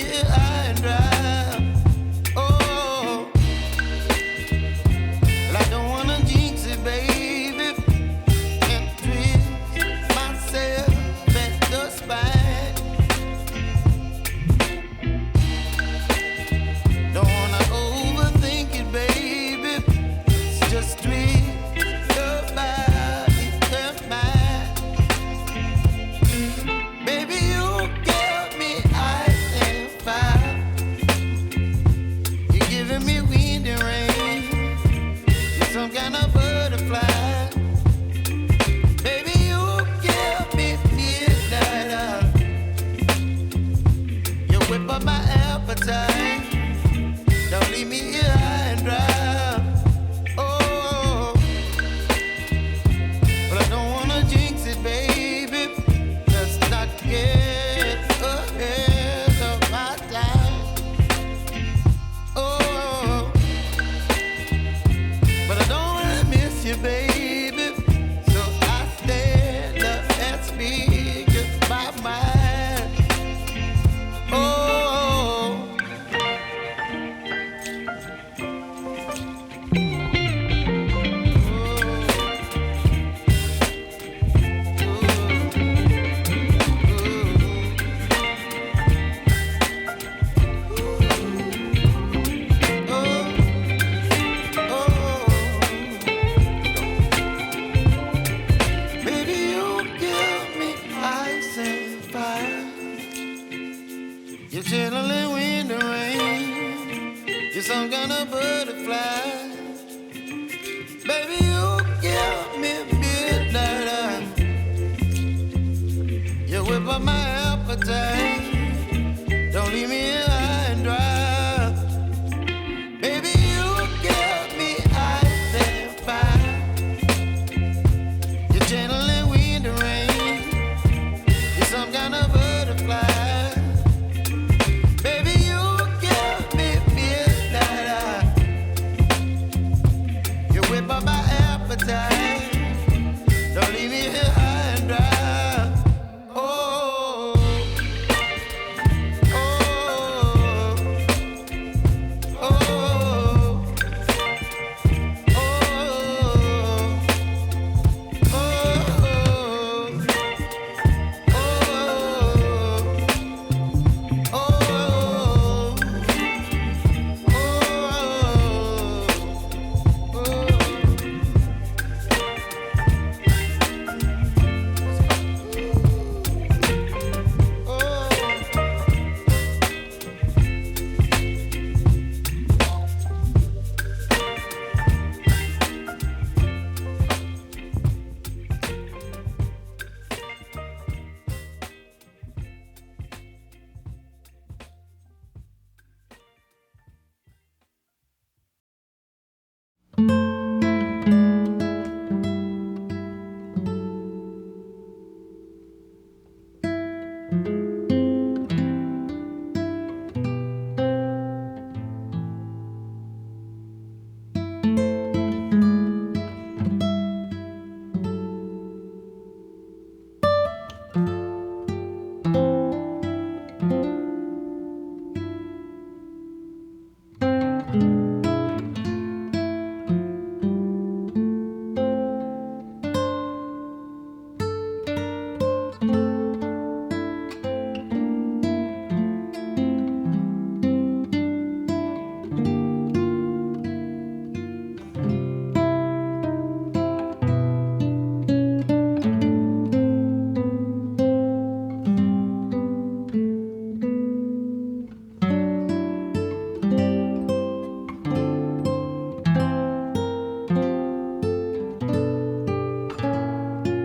here high and dry. Oh, well, I don't wanna jinx it, baby, and twist myself at the spine. Don't wanna overthink it, baby. It's just twist your body and mine. Baby, you give me ice and fire. You're giving me wind and rain. You're some kind of butterfly. Baby, you give me midnight. You whip up my appetite. Don't leave me here high and dry. Oh, but I don't wanna jinx it, baby. Let's not get ahead of my time. Oh, but I don't wanna miss you, baby. So I stand up and speak my mind. Oh. Baby, you give me ice and fire. You're chilling wind and rain. You're some kind of butterfly. Baby, you give me midnight. You whip up my appetite. Don't leave me